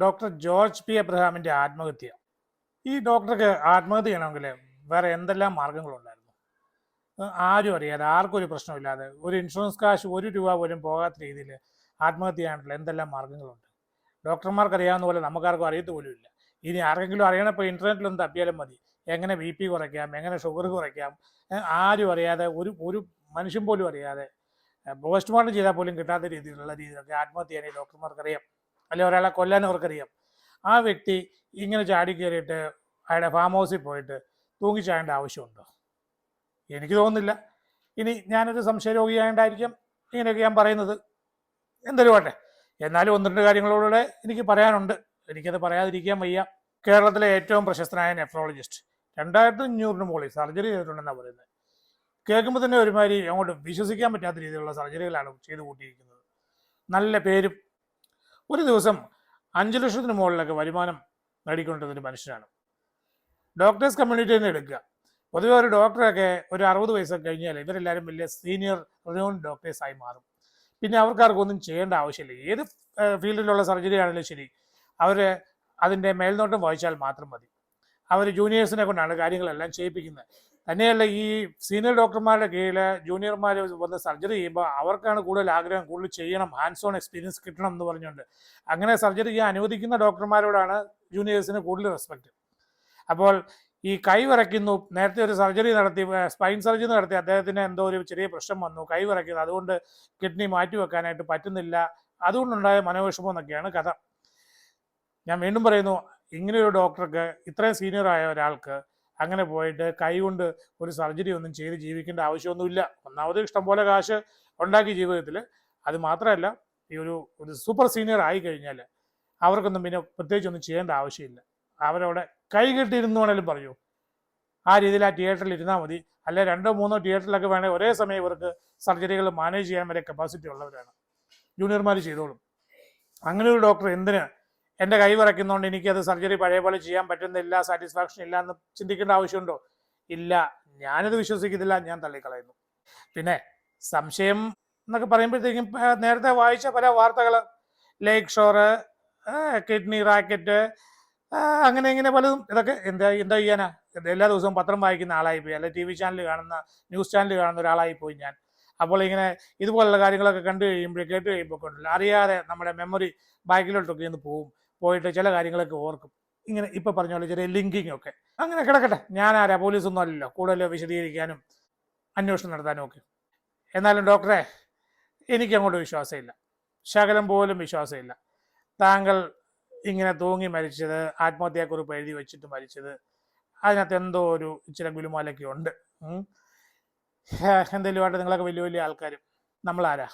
Doctor George P എബ്രഹാമിന്റെ ആത്മഹത്യ. ഈ ഡോക്ടർക്ക് ആത്മഹത്യ ചെയ്യണമെങ്കിൽ വേറെ എന്തെല്ലാം മാർഗങ്ങളുണ്ടായിരുന്നു? ആരും അറിയാതെ, ആർക്കും ഒരു പ്രശ്നമില്ലാതെ, ഒരു ഇൻഷുറൻസ് കാശ് 1 രൂപ പോലും പോകാത്ത രീതിയിൽ ആത്മഹത്യ ചെയ്യാനുള്ള എന്തെല്ലാം മാർഗങ്ങളുണ്ട്? ഡോക്ടർമാർക്ക് അറിയാവുന്ന പോലെ നമുക്കാർക്കും അറിയത്ത് പോലും ഇല്ല. ഇനി ആർക്കെങ്കിലും അറിയണപ്പോൾ ഇന്റർനെറ്റിലൊന്ന് തപ്പിയാലും മതി. എങ്ങനെ BP കുറയ്ക്കാം, എങ്ങനെ ഷുഗർ കുറയ്ക്കാം, ആരും അറിയാതെ, ഒരു ഒരു മനുഷ്യൻ പോലും അറിയാതെ, പോസ്റ്റ്മോർട്ടം ചെയ്താൽ പോലും കിട്ടാത്ത രീതിയിലൊക്കെ ആത്മഹത്യ ചെയ്യാൻ ഈ ഡോക്ടർമാർക്ക് അറിയാം. അല്ലെങ്കിൽ ഒരാളെ കൊല്ലാൻ അവർക്കറിയാം. ആ വ്യക്തി ഇങ്ങനെ ചാടി കയറിയിട്ട് അയാളുടെ ഫാം ഹൗസിൽ പോയിട്ട് തൂങ്ങിച്ചാടേണ്ട ആവശ്യമുണ്ടോ? എനിക്ക് തോന്നുന്നില്ല. ഇനി ഞാനൊരു സംശയരോഗിയായതുകൊണ്ടായിരിക്കും ഇങ്ങനെയൊക്കെ ഞാൻ പറയുന്നത്. എന്തൊരു ആട്ടെ, എന്നാലും 1-2 കാര്യങ്ങളോടെ എനിക്ക് പറയാനുണ്ട്. എനിക്കത് പറയാതിരിക്കാൻ വയ്യ. കേരളത്തിലെ ഏറ്റവും പ്രശസ്തനായ നെഫ്രോളജിസ്റ്റ് 2500 മുകളിൽ സർജറി ചെയ്തിട്ടുണ്ടെന്നാണ് പറയുന്നത്. കേൾക്കുമ്പോൾ തന്നെ ഒരുമാതിരി അങ്ങോട്ട് വിശ്വസിക്കാൻ പറ്റാത്ത രീതിയിലുള്ള സർജറികളാണ് ചെയ്തു കൂട്ടിയിരിക്കുന്നത്. നല്ല പേരും. ഒരു ദിവസം 5 ലക്ഷത്തിന് മുകളിലൊക്കെ വരുമാനം നേടിക്കൊണ്ടിരുന്നൊരു മനുഷ്യനാണ്. ഡോക്ടേഴ്സ് കമ്മ്യൂണിറ്റി തന്നെ എടുക്കുക. പൊതുവെ ഒരു ഡോക്ടറൊക്കെ ഒരു 60 വയസ്സൊക്കെ കഴിഞ്ഞാൽ ഇവരെല്ലാവരും വലിയ സീനിയർ റിനോൺ ഡോക്ടേഴ്സായി മാറും. പിന്നെ അവർക്കാർക്കും ഒന്നും ചെയ്യേണ്ട ആവശ്യമില്ല. ഏത് ഫീൽഡിലുള്ള സർജറി ആണെങ്കിലും ശരി, അവർ അതിൻ്റെ മേൽനോട്ടം വഹിച്ചാൽ മാത്രം മതി. അവർ ജൂനിയേഴ്സിനെ കൊണ്ടാണ് കാര്യങ്ങളെല്ലാം ചെയ്യിപ്പിക്കുന്നത്. തന്നെയല്ല, ഈ സീനിയർ ഡോക്ടർമാരുടെ കീഴിൽ ജൂനിയർമാർ വന്ന് സർജറി ചെയ്യുമ്പോൾ അവർക്കാണ് കൂടുതൽ ആഗ്രഹം, കൂടുതൽ ചെയ്യണം, ഹാൻഡ്സ് ഓൺ എക്സ്പീരിയൻസ് കിട്ടണം എന്ന് പറഞ്ഞുകൊണ്ട് അങ്ങനെ സർജറി ചെയ്യാൻ അനുവദിക്കുന്ന ഡോക്ടർമാരോടാണ് ജൂനിയേഴ്സിന് കൂടുതൽ റെസ്പെക്റ്റ്. അപ്പോൾ ഈ കൈ വിറയ്ക്കുന്നു, നേരത്തെ ഒരു സർജറി നടത്തി, സ്പൈൻ സർജറി നടത്തി, അദ്ദേഹത്തിന് എന്തോ ഒരു ചെറിയ പ്രശ്നം വന്നു, കൈ വിറയ്ക്കുന്നു, അതുകൊണ്ട് കിഡ്നി മാറ്റി വെക്കാനായിട്ട് പറ്റുന്നില്ല, അതുകൊണ്ടുണ്ടായ മനോവിഷമം എന്നൊക്കെയാണ് കഥ. ഞാൻ വീണ്ടും പറയുന്നു, ഇങ്ങനെയൊരു ഡോക്ടർക്ക്, ഇത്രയും സീനിയർ ആയ ഒരാൾക്ക് അങ്ങനെ പോയിട്ട് കൈകൊണ്ട് ഒരു സർജറി ഒന്നും ചെയ്ത് ജീവിക്കേണ്ട ആവശ്യമൊന്നുമില്ല. ഒന്നാമത് ഇഷ്ടംപോലെ കാശ് ഉണ്ടാക്കി ജീവിതത്തിൽ. അത് മാത്രമല്ല, ഈ ഒരു സൂപ്പർ സീനിയർ ആയി കഴിഞ്ഞാൽ അവർക്കൊന്നും പിന്നെ പ്രത്യേകിച്ചൊന്നും ചെയ്യേണ്ട ആവശ്യമില്ല. അവരവിടെ കൈ കെട്ടിയിരുന്നു വേണേലും പറയൂ, ആ രീതിയിൽ ആ തിയേറ്ററിൽ ഇരുന്നാൽ മതി. അല്ലെ 2-3 തിയേറ്ററിലൊക്കെ വേണേൽ ഒരേ സമയം ഇവർക്ക് സർജറികൾ മാനേജ് ചെയ്യാൻ വരെ കപ്പാസിറ്റി ഉള്ളവരാണ്. ജൂനിയർമാർ ചെയ്തോളും. അങ്ങനെ ഒരു ഡോക്ടർ എന്തിന് എൻ്റെ കൈ വിറയ്ക്കുന്നതുകൊണ്ട് എനിക്കത് സർജറി പഴയ പോലെ ചെയ്യാൻ പറ്റുന്നില്ല, സാറ്റിസ്ഫാക്ഷൻ ഇല്ല എന്ന് ചിന്തിക്കേണ്ട ആവശ്യമുണ്ടോ? ഇല്ല. ഞാനത് വിശ്വസിക്കുന്നില്ല, ഞാൻ തള്ളിക്കളയുന്നു. പിന്നെ സംശയം എന്നൊക്കെ പറയുമ്പോഴത്തേക്കും നേരത്തെ വായിച്ച പല വാർത്തകൾ, ലേക്ക് ഷോറ്, കിഡ്നി റാക്കറ്റ്, അങ്ങനെ ഇങ്ങനെ പലതും. ഇതൊക്കെ എന്താ ചെയ്യാനാ? എല്ലാ ദിവസവും പത്രം വായിക്കുന്ന ആളായിപ്പോയി, അല്ലെ TV ചാനൽ കാണുന്ന, ന്യൂസ് ചാനൽ കാണുന്ന ഒരാളായിപ്പോയി ഞാൻ. അപ്പോൾ ഇങ്ങനെ ഇതുപോലുള്ള കാര്യങ്ങളൊക്കെ കണ്ടു കഴിയുമ്പോൾ, കേട്ട് കഴിയുമ്പോൾ കൊണ്ടല്ലോ, അറിയാതെ നമ്മുടെ മെമ്മറി ബാക്കിലോട്ടൊക്കെ ഒന്ന് പോയിട്ട് ചില കാര്യങ്ങളൊക്കെ ഓർക്കും. ഇങ്ങനെ ഇപ്പം പറഞ്ഞ പോലെ ചെറിയ ലിങ്കിങ് ഒക്കെ അങ്ങനെ കിടക്കട്ടെ. ഞാനാരാ? പോലീസൊന്നും അല്ലല്ലോ കൂടുതൽ വിശദീകരിക്കാനും അന്വേഷണം നടത്താനും ഒക്കെ. എന്നാലും ഡോക്ടറെ, എനിക്കങ്ങോട്ട് വിശ്വാസമില്ല, ശകലം പോലും വിശ്വാസമില്ല. താങ്കൾ ഇങ്ങനെ തൂങ്ങി മരിച്ചത്, ആത്മഹത്യാക്കുറിപ്പ് എഴുതി വെച്ചിട്ട് മരിച്ചത്, അതിനകത്ത് എന്തോ ഒരു ഇച്ചിരി ഗുലുമാലൊക്കെ ഉണ്ട്. എന്തെങ്കിലും ആയിട്ട് നിങ്ങളൊക്കെ വലിയ വലിയ ആൾക്കാരും, നമ്മളാരാ?